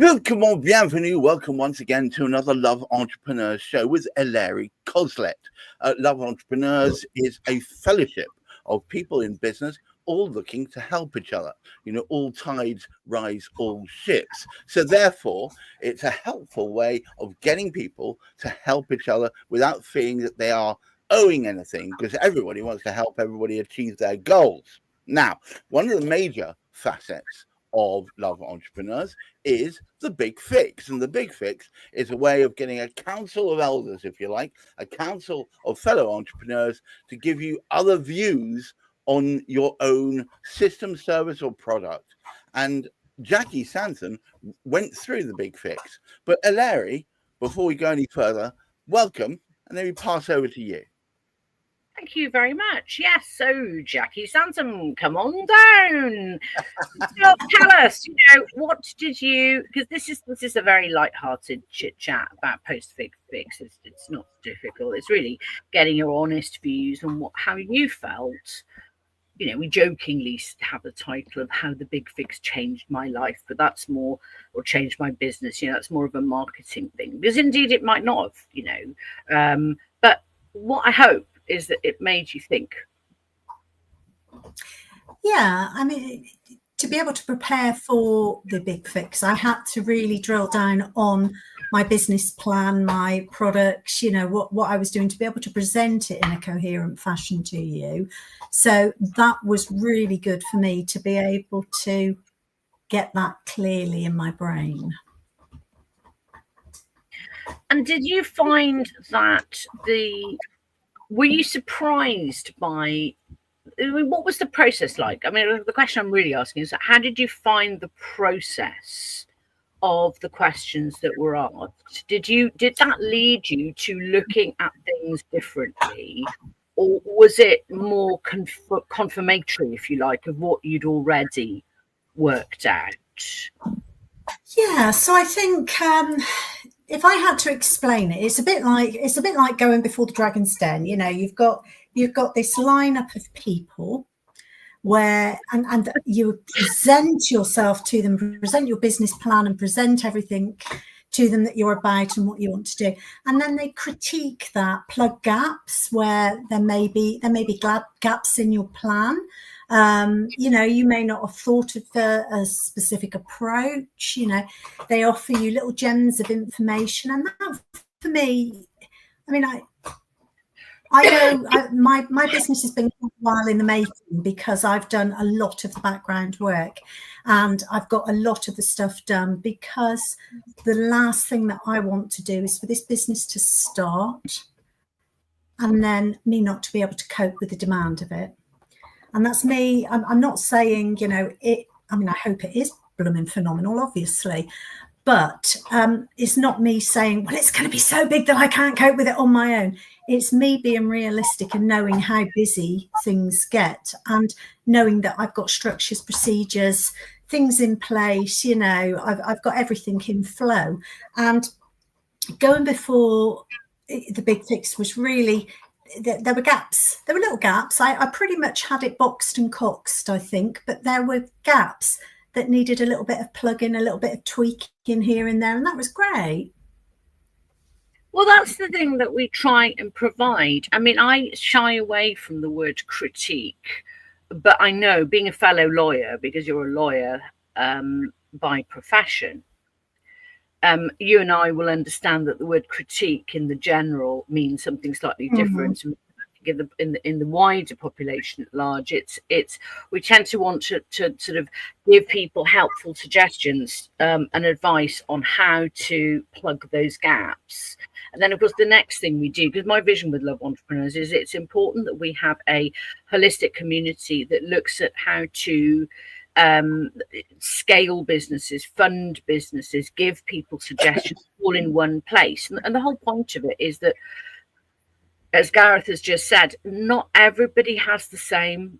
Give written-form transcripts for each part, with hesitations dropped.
Welcome, bienvenue. Welcome once again to another Love Entrepreneurs show with Larry Coslet. Love Entrepreneurs is a fellowship of people in business all looking to help each other. You know, all tides rise all ships. So therefore, it's a helpful way of getting people to help each other without feeling that they are owing anything, because everybody wants to help everybody achieve their goals. Now, one of the major facets of Love Entrepreneurs is the Big Fix. And the Big Fix is a way of getting a council of elders, if you like, a council of fellow entrepreneurs to give you other views on your own system, service, or product. And Jackie Sanson went through the Big Fix. But Larry, before we go any further, welcome, and then we pass over to you. Thank you very much. Yes, so Jackie Sansom, come on down. So tell us, what did you? Because this is a very light-hearted chit chat about post-fix. It's not difficult. It's really getting your honest views on how you felt. We jokingly have the title of how the Big Fix changed my life, but that's more, or changed my business. That's more of a marketing thing, because indeed it might not have. But what I hope is that it made you think. Yeah, I mean, to be able to prepare for the Big Fix, I had to really drill down on my business plan, my products, what I was doing, to be able to present it in a coherent fashion to you. So that was really good for me to be able to get that clearly in my brain. And did you find that were you surprised by, what was the process like? I mean, the question I'm really asking is, how did you find the process of the questions that were asked? Did that lead you to looking at things differently, or was it more confirmatory, if you like, of what you'd already worked out? Yeah, so I think if I had to explain it, it's a bit like going before the dragon's den. You've got this lineup of people where and you present yourself to them, present your business plan, and present everything to them that you're about and what you want to do, and then they critique that, plug gaps where there may be gaps in your plan. You may not have thought of a specific approach. They offer you little gems of information, and that, for me, I mean, I know my business has been a while in the making, because I've done a lot of the background work, and I've got a lot of the stuff done, because the last thing that I want to do is for this business to start and then me not to be able to cope with the demand of it. And that's me. I'm not saying, it. I mean, I hope it is blooming phenomenal, obviously, but it's not me saying, well, it's going to be so big that I can't cope with it on my own. It's me being realistic and knowing how busy things get, and knowing that I've got structures, procedures, things in place. I've got everything in flow. And going before the Big Fix was really, there were gaps. There were little gaps. I pretty much had it boxed and coxed, I think, but there were gaps that needed a little bit of plug-in, a little bit of tweaking here and there, and that was great. Well, that's the thing that we try and provide. I mean, I shy away from the word critique, but I know, being a fellow lawyer, because you're a lawyer by profession, you and I will understand that the word critique in the general means something slightly different. Mm-hmm. In the wider population at large, it's we tend to want to sort of give people helpful suggestions and advice on how to plug those gaps. And then, of course, the next thing we do, because my vision with Love Entrepreneurs is it's important that we have a holistic community that looks at how to scale businesses, fund businesses, give people suggestions all in one place. And the whole point of it is that, as Gareth has just said, not everybody has the same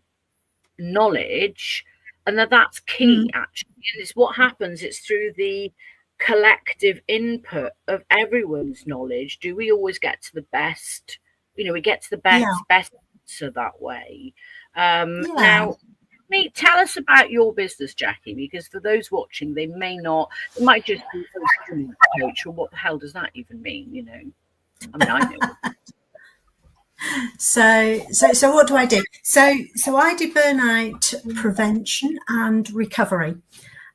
knowledge, and that's key, actually. And it's what happens, it's through the collective input of everyone's knowledge do we always get to the best, we get to the best answer that way. Now, tell us about your business, Jackie, because for those watching, they might just be a coach, or what the hell does that even mean? You know, I mean, I know. So what do I do? So I do burnout prevention and recovery.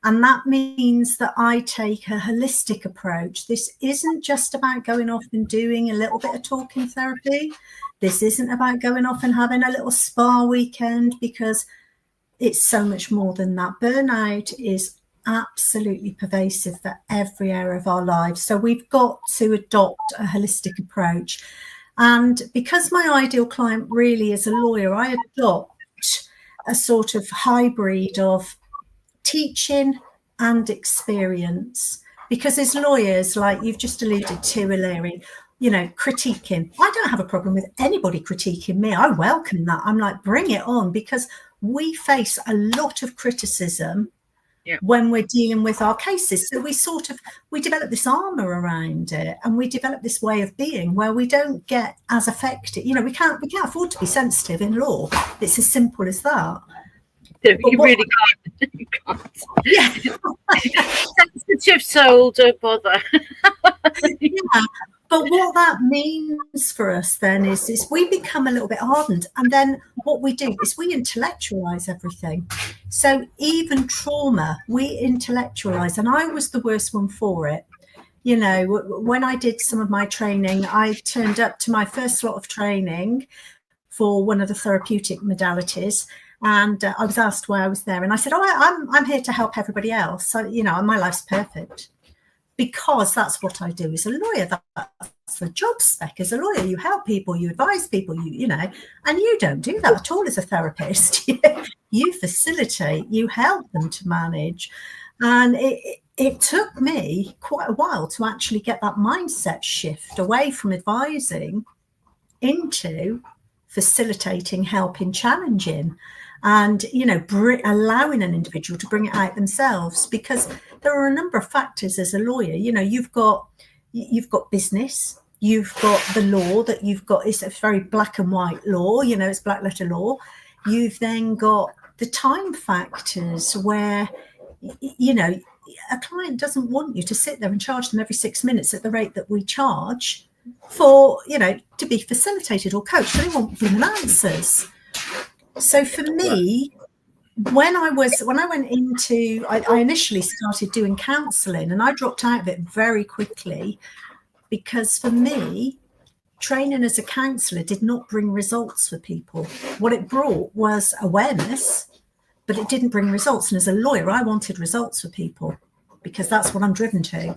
And that means that I take a holistic approach. This isn't just about going off and doing a little bit of talking therapy. This isn't about going off and having a little spa weekend, because it's so much more than that. Burnout is absolutely pervasive for every area of our lives. So we've got to adopt a holistic approach. And because my ideal client really is a lawyer, I adopt a sort of hybrid of teaching and experience. Because as lawyers, like you've just alluded to, Hilary, you know, critiquing. I don't have a problem with anybody critiquing me. I welcome that. I'm like, bring it on, because we face a lot of criticism when we're dealing with our cases. So we develop this armor around it, and we develop this way of being where we don't get as affected. You know, we can't afford to be sensitive in law. It's as simple as that. You really can't. You can't. Yeah. Sensitive soul, don't bother. Yeah. But what that means for us then is we become a little bit ardent, and then what we do is we intellectualize everything. So even trauma, we intellectualize, and I was the worst one for it. You know, when I did some of my training, I turned up to my first lot of training for one of the therapeutic modalities, and I was asked why I was there, and I said, I'm here to help everybody else. So, you know, my life's perfect. Because that's what I do as a lawyer. That's the job spec as a lawyer. You help people, you advise people, you know, and you don't do that at all as a therapist. You facilitate, you help them to manage. And it took me quite a while to actually get that mindset shift away from advising into facilitating, helping, challenging. And, you know, allowing an individual to bring it out themselves, because there are a number of factors as a lawyer. You know, you've got business, you've got the law that you've got. It's a very black and white law, you know, it's black letter law. You've then got the time factors where, you know, a client doesn't want you to sit there and charge them every 6 minutes at the rate that we charge for, you know, to be facilitated or coached. They want blooming answers. So for me, when I went into, I initially started doing counselling, and I dropped out of it very quickly, because for me, training as a counsellor did not bring results for people. What it brought was awareness, but it didn't bring results. And as a lawyer, I wanted results for people, because that's what I'm driven to.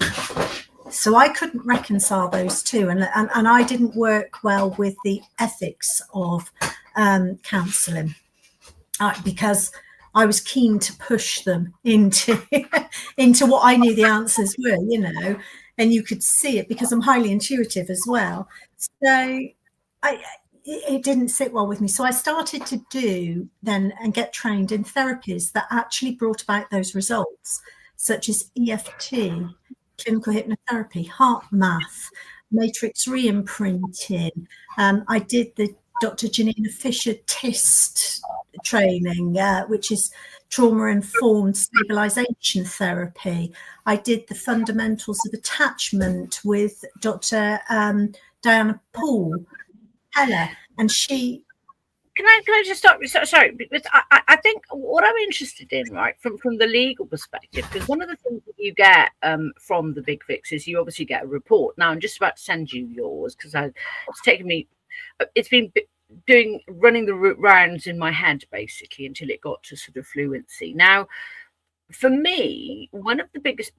So I couldn't reconcile those two, and I didn't work well with the ethics of counselling, because I was keen to push them into what I knew the answers were, you know, and you could see it because I'm highly intuitive as well. So it didn't sit well with me. So I started to do then and get trained in therapies that actually brought about those results, such as EFT, clinical hypnotherapy, heart math, matrix re-imprinting. I did the Dr. Janina Fisher TIST training, which is trauma-informed stabilization therapy. I did the fundamentals of attachment with Dr. Diana Paul Heller, and she. Can I just stop? Sorry, because I think what I'm interested in, right, from the legal perspective, because one of the things that you get from the Big Fix is you obviously get a report. Now I'm just about to send you yours, because it's taken me. It's been running the rounds in my head basically until it got to sort of fluency. Now, for me, one of the biggest,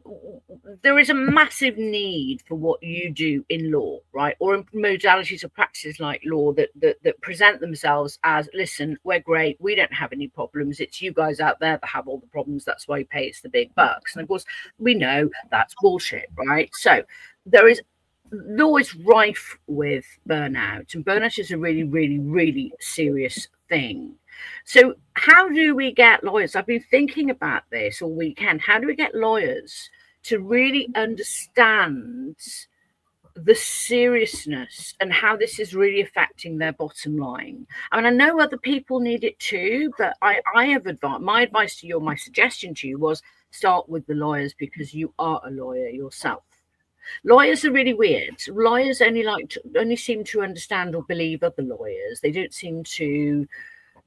there is a massive need for what you do in law, right, or in modalities or practices like law that present themselves as, listen, we're great, we don't have any problems, it's you guys out there that have all the problems, that's why you pay us the big bucks. And of course, we know that's bullshit, right? So law is rife with burnout, and burnout is a really, really, really serious thing. So how do we get lawyers? I've been thinking about this all weekend. How do we get lawyers to really understand the seriousness and how this is really affecting their bottom line. I mean, I know other people need it too, but I have advice. My advice to you, or my suggestion to you, was start with the lawyers, because you are a lawyer yourself. Lawyers are really weird. Lawyers only seem to understand or believe other lawyers. They don't seem to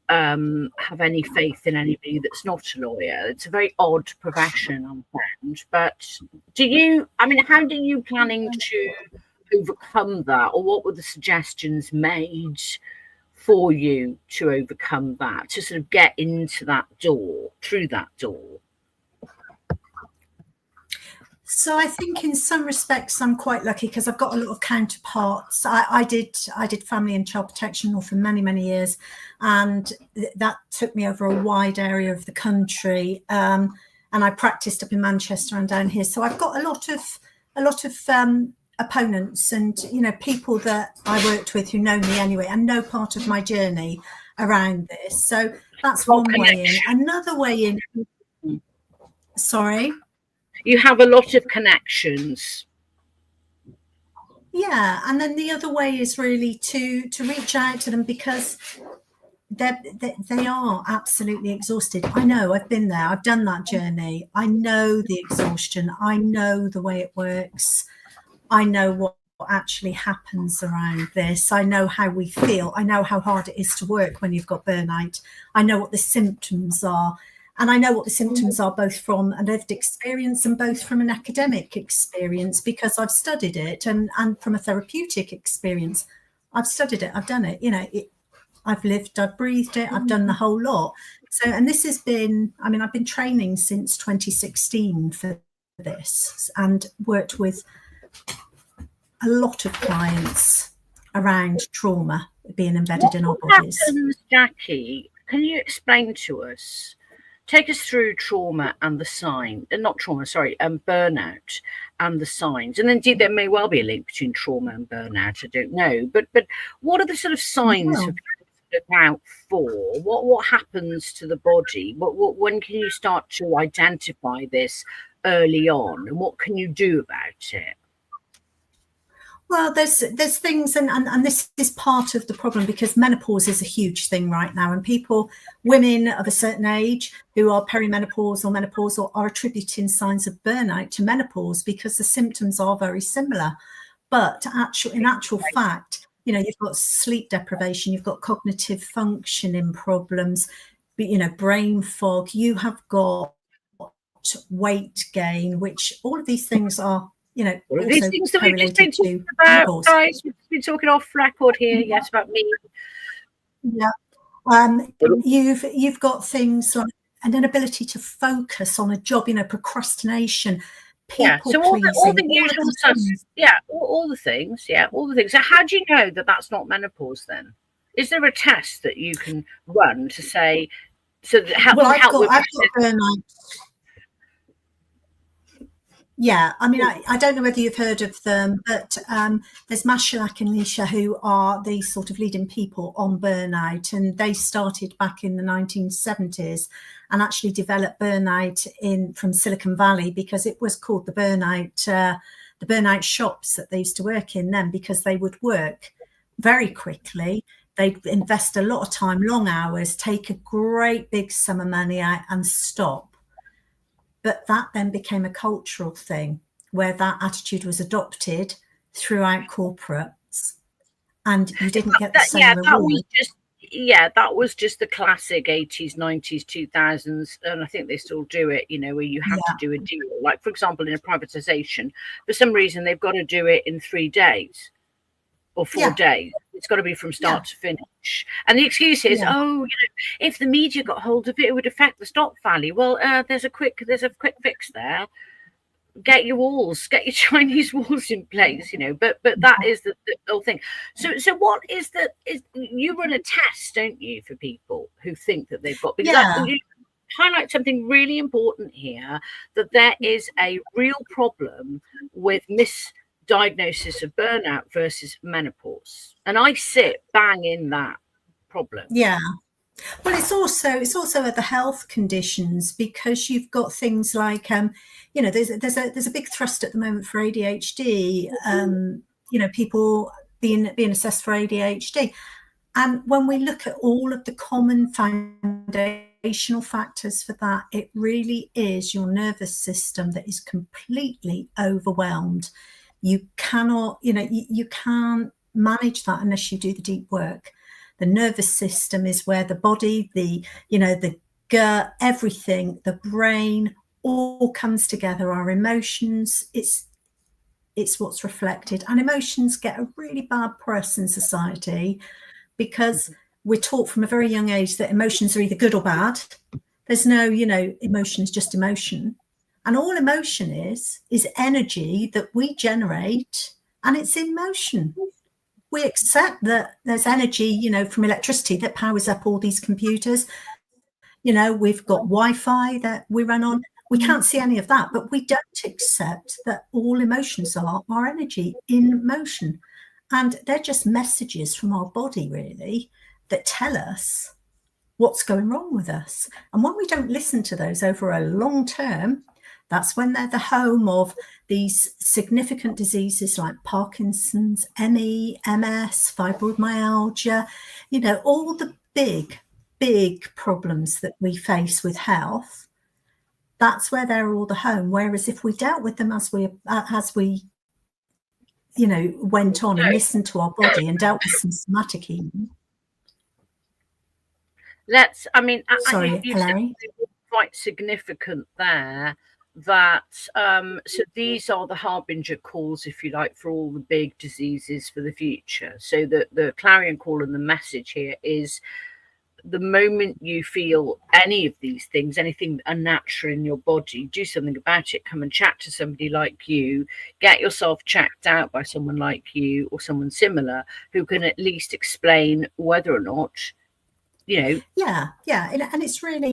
have any faith in anybody that's not a lawyer. It's a very odd profession, I found. But how do you planning to overcome that, or what were the suggestions made for you to overcome that, to sort of get into that door, through that door? So I think in some respects I'm quite lucky because I've got a lot of counterparts. I did family and child protection law for many, many years, and that took me over a wide area of the country. And I practiced up in Manchester and down here. So I've got a lot of opponents and people that I worked with who know me anyway and know part of my journey around this. So that's one way in. Another way in. Sorry. You have a lot of connections. Yeah, and then the other way is really to reach out to them, because they are absolutely exhausted. I know, I've been there, I've done that journey. I know the exhaustion. I know the way it works. I know what actually happens around this. I know how we feel. I know how hard it is to work when you've got burnout. I know what the symptoms are. And I know what the symptoms are, both from a lived experience and both from an academic experience, because I've studied it, and from a therapeutic experience. I've studied it, I've done it, I've lived, I've breathed it, I've done the whole lot. So, and this has been, I've been training since 2016 for this, and worked with a lot of clients around trauma being embedded in our bodies. What happens, Jackie? Can you explain to us? Take us through trauma and the sign, not trauma, sorry, burnout and the signs. And indeed, there may well be a link between trauma and burnout. I don't know. But what are the sort of signs for people to look out for? What happens to the body? When can you start to identify this early on? And what can you do about it? Well, there's things, and this is part of the problem, because menopause is a huge thing right now, and women of a certain age who are perimenopause or menopausal are attributing signs of burnout to menopause because the symptoms are very similar. But in actual fact, you've got sleep deprivation, you've got cognitive functioning problems, brain fog, you have got weight gain, which all of these things are all of these things that we've just been talking about, guys. We've been talking off record here, yes, about me. Yeah. You've got things like an inability to focus on a job, procrastination, people so pleasing, all the usual stuff. Yeah, all the things. Yeah, all the things. So how do you know that that's not menopause then? Is there a test that you can run to say, so that help with burnout. Yeah, I don't know whether you've heard of them, but there's Mashalak and Nisha, who are the sort of leading people on burnout, and they started back in the 1970s and actually developed burnout from Silicon Valley, because it was called the burnout shops that they used to work in then, because they would work very quickly. They'd invest a lot of time, long hours, take a great big sum of money out and stop. But that then became a cultural thing where that attitude was adopted throughout corporates, and you didn't get the same reward. That was just the classic 80s, 90s, 2000s, and I think they still do it, where you have to do a deal. Like, for example, in a privatization, for some reason, they've got to do it in 3 days or 4 days. It's got to be from start to finish. And the excuse is, if the media got hold of it, it would affect the stock value. Well, there's a quick fix there. Get your Chinese walls in place, But that is the whole thing. So what is you run a test, don't you, for people who think that they've got? Because you highlight something really important here, that there is a real problem with misdiagnosis of burnout versus menopause, and I sit bang in that problem. Yeah. Well, it's also other health conditions, because you've got things like there's a big thrust at the moment for ADHD people being assessed for ADHD. And when we look at all of the common foundational factors for that, it really is your nervous system that is completely overwhelmed. You cannot, you can't manage that unless you do the deep work. The nervous system is where the body, the gut, everything, the brain, all comes together. Our emotions, it's what's reflected. And emotions get a really bad press in society because we're taught from a very young age that emotions are either good or bad. There's no, emotion is just emotion. And all emotion is energy that we generate, and it's in motion. We accept that there's energy, from electricity that powers up all these computers. We've got Wi-Fi that we run on. We can't see any of that, but we don't accept that all emotions are energy in motion. And they're just messages from our body, really, that tell us what's going wrong with us. And when we don't listen to those over a long term, that's when they're the home of these significant diseases like Parkinson's, ME, MS, fibromyalgia, all the big problems that we face with health. That's where they're all the home. Whereas if we dealt with them as we went on and listened to our body and dealt with some somatic healing. Sorry, Larry. Quite significant there that so these are the harbinger calls, if you like, for all the big diseases for the future. So the clarion call and the message here is, the moment you feel any of these things, anything unnatural in your body, do something about it. Come and chat to somebody like you, get yourself checked out by someone like you or someone similar who can at least explain whether or not, Yeah. And it's really,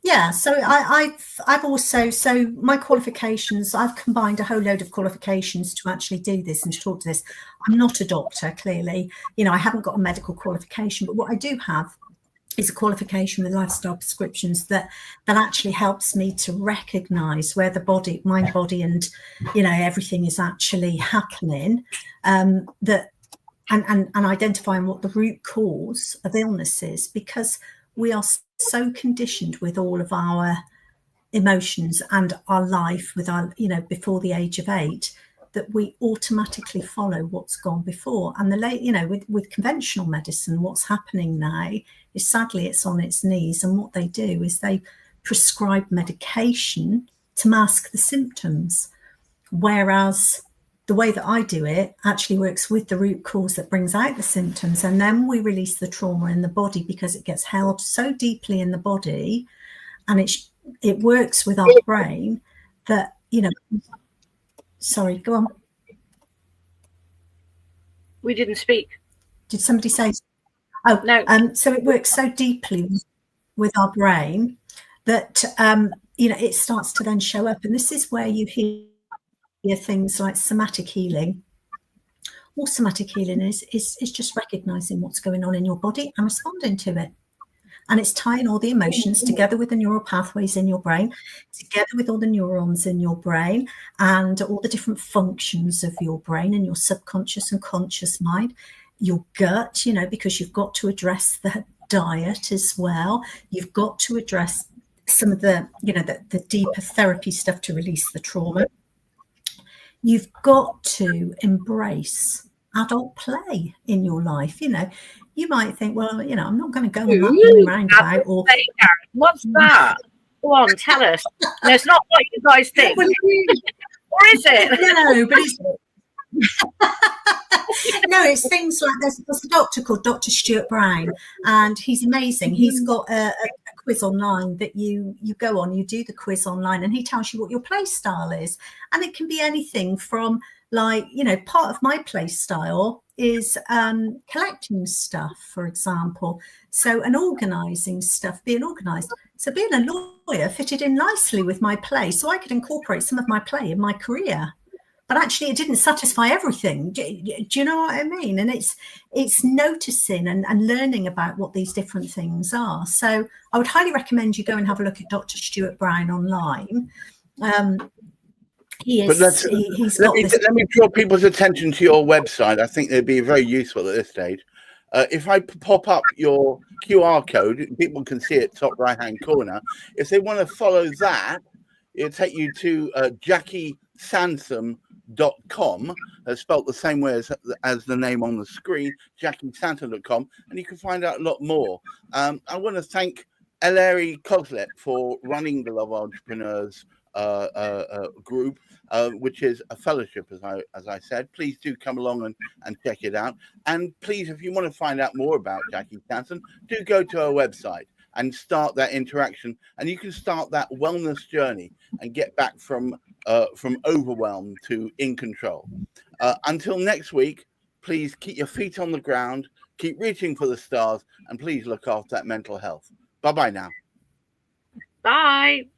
yeah, so I've also, so my qualifications, I've combined a whole load of qualifications to actually do this and to talk to this. I'm not a doctor, clearly. I haven't got a medical qualification, but what I do have is a qualification with lifestyle prescriptions that actually helps me to recognize where the body, mind, body, and everything is actually happening, and identifying what the root cause of illness is, because we are so conditioned with all of our emotions and our life with our, before the age of 8, that we automatically follow what's gone before. And with conventional medicine, what's happening now is, sadly, it's on its knees. And what they do is they prescribe medication to mask the symptoms, whereas the way that I do it actually works with the root cause that brings out the symptoms. And then we release the trauma in the body, because it gets held so deeply in the body, and it works with our brain that, sorry, go on. We didn't speak. Did somebody say? Oh, no. So it works so deeply with our brain that, it starts to then show up. And this is where you hear things like somatic healing. All somatic healing is just recognizing what's going on in your body and responding to it. And it's tying all the emotions together with the neural pathways in your brain, together with all the neurons in your brain and all the different functions of your brain and your subconscious and conscious mind, your gut, because you've got to address the diet as well. You've got to address some of the, the deeper therapy stuff to release the trauma. You've got to embrace adult play in your life. You might think, well, I'm not going to go on that roundabout. Or what's that? Go on, tell us. No, it's not what you guys think. Or is it? No, but it's no, it's things like there's a doctor called Dr. Stuart Brown, and he's amazing. He's got a quiz online that you go on, you do the quiz online, and he tells you what your play style is. And it can be anything from, like, part of my play style is collecting stuff, for example. So, and organising stuff, being organised. So being a lawyer fitted in nicely with my play, so I could incorporate some of my play in my career. But actually, it didn't satisfy everything. Do you know what I mean? And it's noticing and learning about what these different things are. So I would highly recommend you go and have a look at Dr. Stuart Brown online. He's got this. Let me draw people's attention to your website. I think it'd be very useful at this stage. If I pop up your QR code, people can see it top right-hand corner. If they want to follow that, it'll take you to JackieSansom.com, spelled the same way as the name on the screen, JackieSansom.com, and you can find out a lot more. I want to thank Ellery Coslet for running the Love Entrepreneurs group, which is a fellowship, as I said. Please do come along and check it out. And please, if you want to find out more about Jackie Sansom, do go to her website and start that interaction. And you can start that wellness journey and get back from overwhelm to in control. Until next week, please keep your feet on the ground, keep reaching for the stars, and please look after that mental health. Bye-bye now. Bye.